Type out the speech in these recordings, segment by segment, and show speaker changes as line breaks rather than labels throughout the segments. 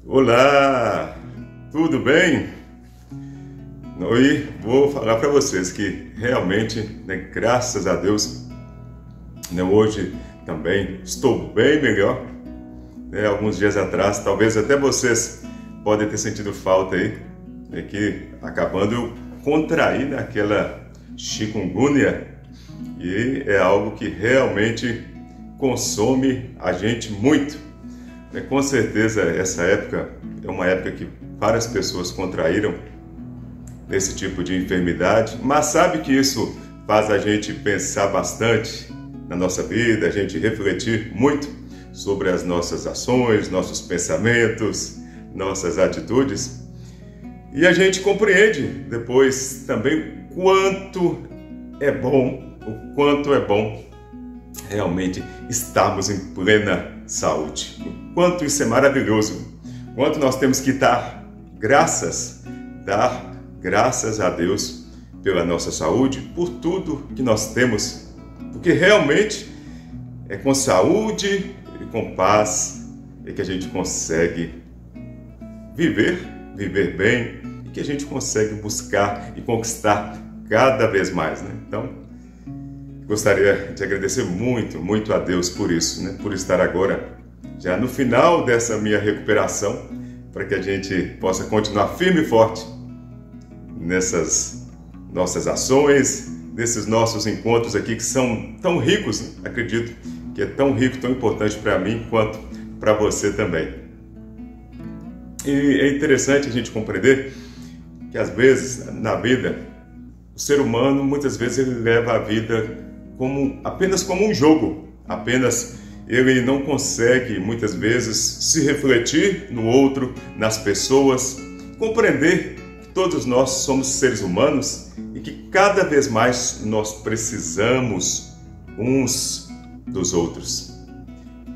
Olá, tudo bem? E vou falar para vocês que realmente, graças a Deus, hoje também estou bem melhor. Alguns dias atrás, talvez até vocês podem ter sentido falta aí, que acabando eu contraí aquela chikungunya e é algo que realmente consome a gente muito. Com certeza essa época é uma época que várias pessoas contraíram esse tipo de enfermidade, mas sabe que isso faz a gente pensar bastante na nossa vida, a gente refletir muito sobre as nossas ações, nossos pensamentos, nossas atitudes, e a gente compreende depois também o quanto é bom realmente estarmos em plena saúde. O quanto isso é maravilhoso. O quanto nós temos que dar graças a Deus pela nossa saúde, por tudo que nós temos. Porque realmente é com saúde e com paz que a gente consegue viver bem e que a gente consegue buscar e conquistar cada vez mais, Então, gostaria de agradecer muito a Deus por isso, por estar agora já no final dessa minha recuperação, para que a gente possa continuar firme e forte nessas nossas ações, nesses nossos encontros aqui que são tão ricos, Acredito que é tão rico, tão importante para mim quanto para você também. E é interessante a gente compreender que às vezes na vida o ser humano muitas vezes ele leva a vida apenas como um jogo, ele não consegue muitas vezes se refletir no outro, nas pessoas, compreender que todos nós somos seres humanos e que cada vez mais nós precisamos uns dos outros,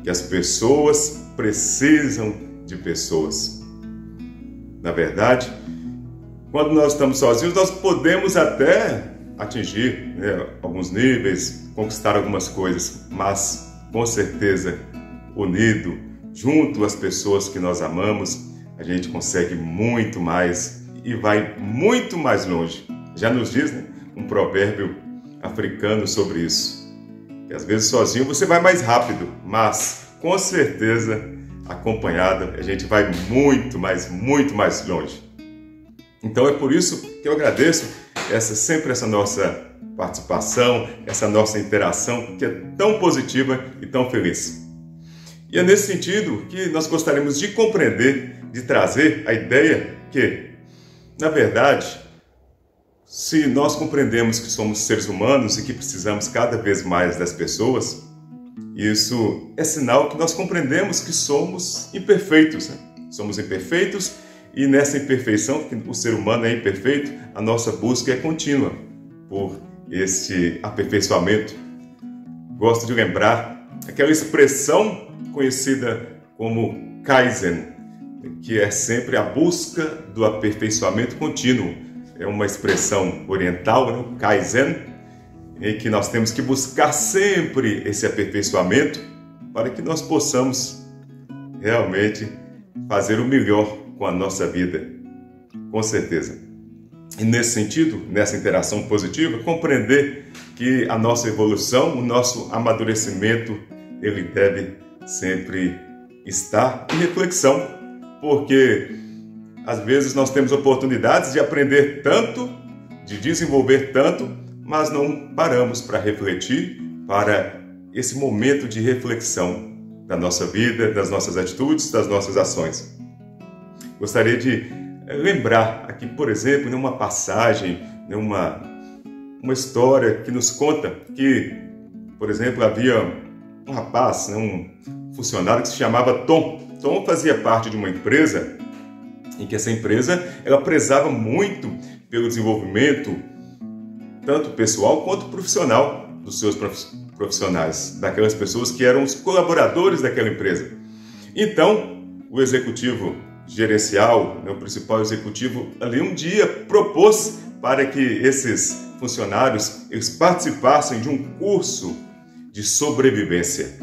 que as pessoas precisam de pessoas. Na verdade, quando nós estamos sozinhos, nós podemos até atingir alguns níveis, conquistar algumas coisas, mas com certeza, unido, junto às pessoas que nós amamos, a gente consegue muito mais e vai muito mais longe. Já nos diz um provérbio africano sobre isso, que às vezes sozinho você vai mais rápido, mas com certeza acompanhado a gente vai muito mais longe. Então é por isso que eu agradeço sempre essa nossa participação, essa nossa interação que é tão positiva e tão feliz. E é nesse sentido que nós gostaríamos de compreender, de trazer a ideia que, na verdade, se nós compreendemos que somos seres humanos e que precisamos cada vez mais das pessoas, isso é sinal que nós compreendemos que somos imperfeitos. Somos imperfeitos e nessa imperfeição, que o ser humano é imperfeito, a nossa busca é contínua por este aperfeiçoamento. Gosto de lembrar aquela expressão conhecida como Kaizen, que é sempre a busca do aperfeiçoamento contínuo. É uma expressão oriental, Kaizen, em que nós temos que buscar sempre esse aperfeiçoamento para que nós possamos realmente fazer o melhor com a nossa vida, com certeza. E nesse sentido, nessa interação positiva, compreender que a nossa evolução, o nosso amadurecimento, ele deve sempre estar em reflexão, porque às vezes nós temos oportunidades de aprender tanto, de desenvolver tanto, mas não paramos para refletir, para esse momento de reflexão da nossa vida, das nossas atitudes, das nossas ações. Gostaria de lembrar aqui, por exemplo, uma passagem, uma história que nos conta que, por exemplo, havia um rapaz, um funcionário que se chamava Tom. Tom fazia parte de uma empresa em que essa empresa ela prezava muito pelo desenvolvimento tanto pessoal quanto profissional dos seus profissionais, daquelas pessoas que eram os colaboradores daquela empresa. Então, o executivo gerencial, o principal executivo, ali um dia propôs para que esses funcionários eles participassem de um curso de sobrevivência.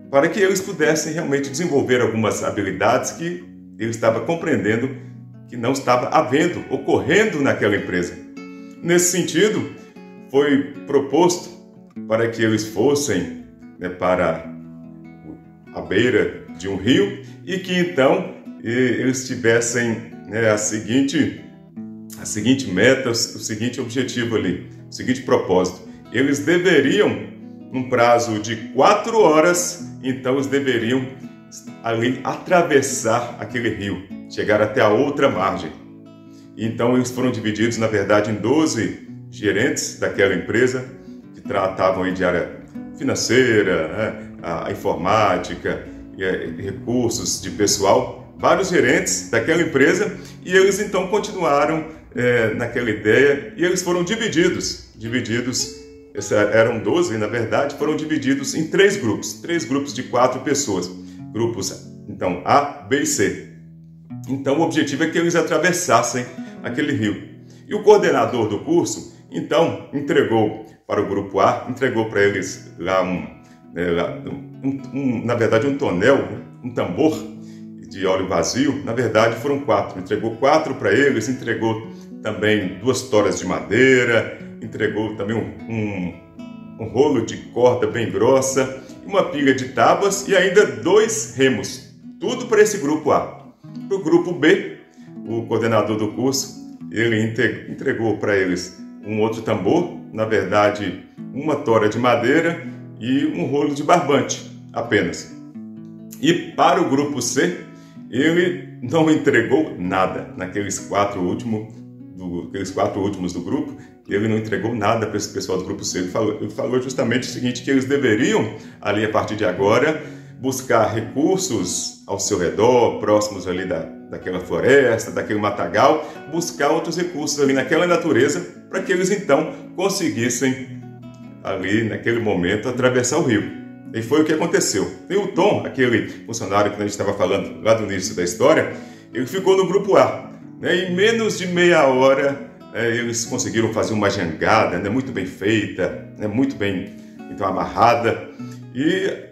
para que eles pudessem realmente desenvolver algumas habilidades que ele estava compreendendo que não estava havendo, ocorrendo naquela empresa. Nesse sentido, foi proposto para que eles fossem, para a beira de um rio e que então eles tivessem a seguinte meta, o seguinte objetivo ali, o seguinte propósito. Eles deveriam, num prazo de 4 horas, então eles deveriam ali atravessar aquele rio, chegar até a outra margem. Então eles foram divididos, na verdade, em 12 gerentes daquela empresa que tratavam aí de área financeira, a informática, recursos de pessoal, vários gerentes daquela empresa, e eles então continuaram naquela ideia e eles foram divididos, eram 12 na verdade, foram divididos em 3 grupos de 4 pessoas, grupos então A, B e C. Então o objetivo é que eles atravessassem aquele rio. E o coordenador do curso então entregou para o grupo A, entregou para eles lá na verdade um tonel, um tambor de óleo vazio. Na verdade foram 4, entregou 4 para eles, entregou também 2 toras de madeira, entregou também um rolo de corda bem grossa, uma pilha de tábuas e ainda 2 remos, tudo para esse grupo A. Para o grupo B, o coordenador do curso, ele entregou para eles um outro tambor, na verdade uma tora de madeira e um rolo de barbante apenas. E para o grupo C, ele não entregou nada. Naqueles 4 últimos do grupo, ele não entregou nada para esse pessoal do grupo C. Ele falou justamente o seguinte, que eles deveriam, ali a partir de agora, buscar recursos ao seu redor, próximos ali daquela floresta, daquele matagal, buscar outros recursos ali naquela natureza, para que eles então conseguissem, ali naquele momento, atravessar o rio. E foi o que aconteceu. E o Tom, aquele funcionário que a gente estava falando lá do início da história, ele ficou no grupo A. Em menos de meia hora, eles conseguiram fazer uma jangada, muito bem feita, muito bem então, amarrada. E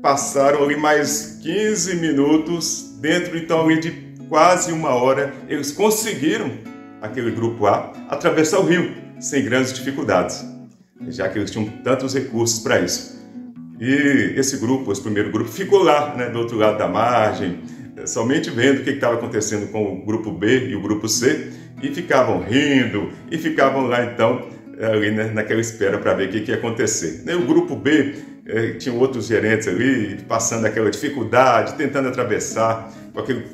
passaram ali mais 15 minutos, dentro então ali de quase 1 hora, eles conseguiram, aquele grupo A, atravessar o rio, sem grandes dificuldades, já que eles tinham tantos recursos para isso. E esse primeiro grupo, ficou lá, do outro lado da margem, somente vendo o que estava acontecendo com o grupo B e o grupo C, e ficavam rindo, e ficavam lá então, ali naquela espera para ver o que ia acontecer. O grupo B tinha outros gerentes ali, passando aquela dificuldade, tentando atravessar, com aquele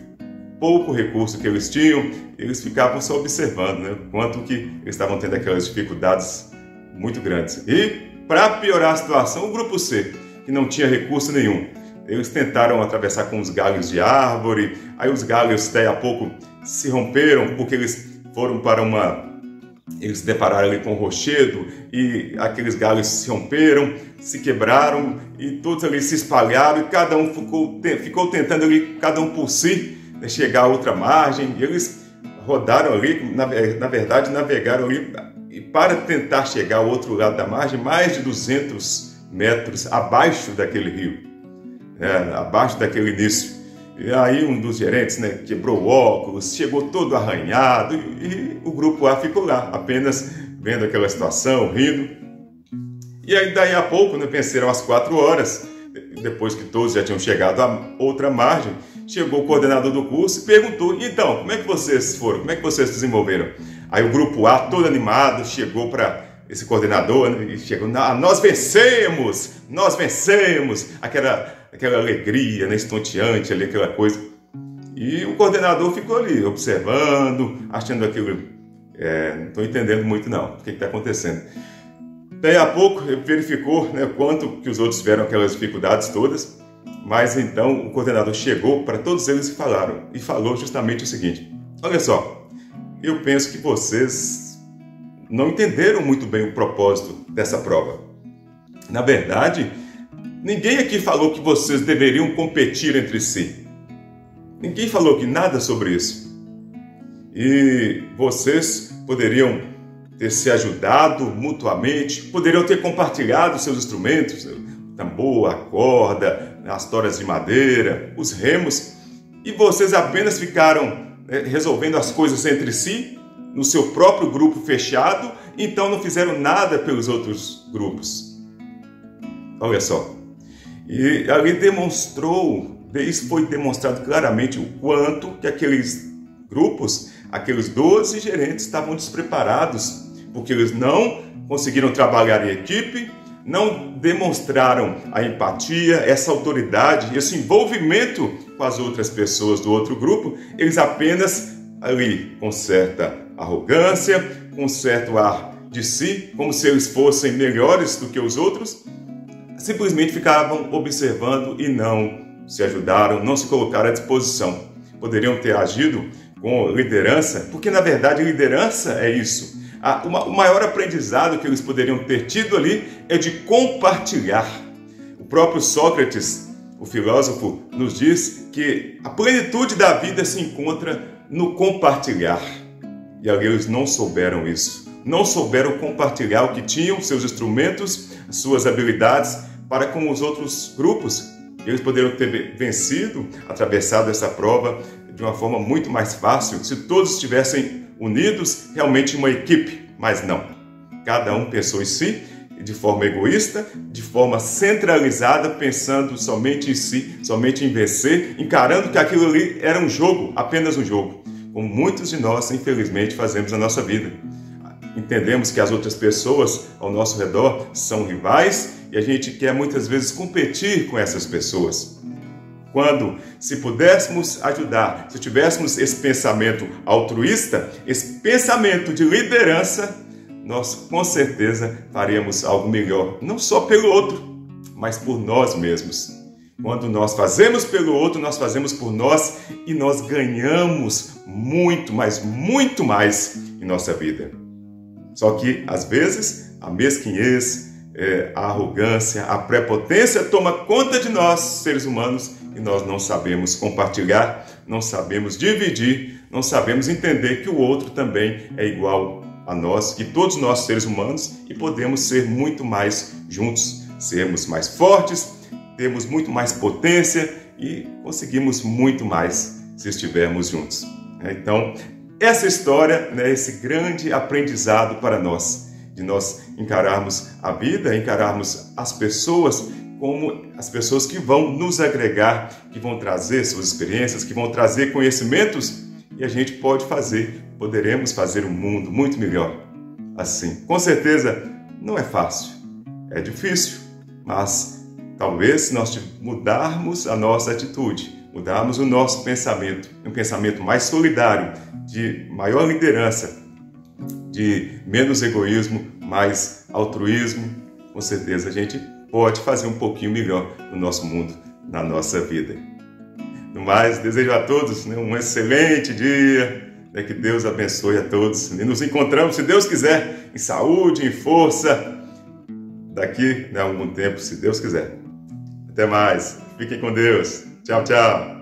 pouco recurso que eles tinham, eles ficavam só observando, quanto que eles estavam tendo aquelas dificuldades muito grandes. E, para piorar a situação, o grupo C, que não tinha recurso nenhum, eles tentaram atravessar com os galhos de árvore, aí os galhos daí a pouco se romperam, porque eles foram para eles se depararam ali com o rochedo, e aqueles galhos se romperam, se quebraram, e todos ali se espalharam, e cada um ficou tentando ali, cada um por si, chegar a outra margem, e eles rodaram ali, na verdade navegaram ali, e para tentar chegar ao outro lado da margem, mais de 200 metros abaixo daquele rio, abaixo daquele início. E aí um dos gerentes quebrou o óculos, chegou todo arranhado, e o grupo A ficou lá, apenas vendo aquela situação, rindo. E aí daí a pouco, venceram as 4 horas, depois que todos já tinham chegado à outra margem, chegou o coordenador do curso e perguntou, então, como é que vocês foram? Como é que vocês desenvolveram? Aí o grupo A, todo animado, chegou para esse coordenador e chegou, nós vencemos, aquela alegria, estonteante ali, aquela coisa. E o coordenador ficou ali, observando, achando aquilo, não estou entendendo muito não, o que está acontecendo. Daí a pouco ele verificou quanto que os outros tiveram aquelas dificuldades todas, mas então o coordenador chegou para todos eles e falou justamente o seguinte, olha só, eu penso que vocês não entenderam muito bem o propósito dessa prova. Na verdade, ninguém aqui falou que vocês deveriam competir entre si. Ninguém falou que nada sobre isso. E vocês poderiam ter se ajudado mutuamente, poderiam ter compartilhado seus instrumentos, o tambor, a corda, as toras de madeira, os remos, e vocês apenas ficaram resolvendo as coisas entre si, no seu próprio grupo fechado, então não fizeram nada pelos outros grupos. Olha só. E ali isso foi demonstrado claramente o quanto que aqueles grupos, aqueles 12 gerentes estavam despreparados, porque eles não conseguiram trabalhar em equipe, não demonstraram a empatia, essa autoridade, esse envolvimento com as outras pessoas do outro grupo. Eles apenas ali, com certa arrogância, com certo ar de si, como se eles fossem melhores do que os outros, simplesmente ficavam observando e não se ajudaram, não se colocaram à disposição. Poderiam ter agido com liderança, porque na verdade liderança é isso. O maior aprendizado que eles poderiam ter tido ali é de compartilhar. O próprio Sócrates, o filósofo, nos diz que a plenitude da vida se encontra no compartilhar. E ali eles não souberam isso. Não souberam compartilhar o que tinham, seus instrumentos, suas habilidades, para com os outros grupos. Eles poderiam ter vencido, atravessado essa prova de uma forma muito mais fácil, se todos estivessem unidos, realmente uma equipe, mas não. Cada um pensou em si, de forma egoísta, de forma centralizada, pensando somente em si, somente em vencer, encarando que aquilo ali era um jogo, apenas um jogo, como muitos de nós, infelizmente, fazemos na nossa vida. Entendemos que as outras pessoas ao nosso redor são rivais e a gente quer muitas vezes competir com essas pessoas. Quando, se pudéssemos ajudar, se tivéssemos esse pensamento altruísta, esse pensamento de liderança, nós com certeza faríamos algo melhor, não só pelo outro, mas por nós mesmos. Quando nós fazemos pelo outro, nós fazemos por nós e nós ganhamos muito, mas muito mais em nossa vida. Só que, às vezes, a mesquinhez, a arrogância, a prepotência toma conta de nós, seres humanos, e nós não sabemos compartilhar, não sabemos dividir, não sabemos entender que o outro também é igual a nós, que todos nós seres humanos, e podemos ser muito mais juntos, sermos mais fortes, temos muito mais potência e conseguimos muito mais se estivermos juntos. Então, essa história, esse grande aprendizado para nós, de nós encararmos a vida, encararmos as pessoas como as pessoas que vão nos agregar, que vão trazer suas experiências, que vão trazer conhecimentos, e a gente poderemos fazer um mundo muito melhor assim. Com certeza não é fácil, é difícil, mas talvez se nós mudarmos a nossa atitude, mudarmos o nosso pensamento, um pensamento mais solidário, de maior liderança, de menos egoísmo, mais altruísmo, com certeza a gente pode fazer um pouquinho melhor no nosso mundo, na nossa vida. No mais, desejo a todos um excelente dia, que Deus abençoe a todos. E nos encontramos, se Deus quiser, em saúde, em força, daqui a algum tempo, se Deus quiser. Até mais. Fiquem com Deus. Tchau, tchau.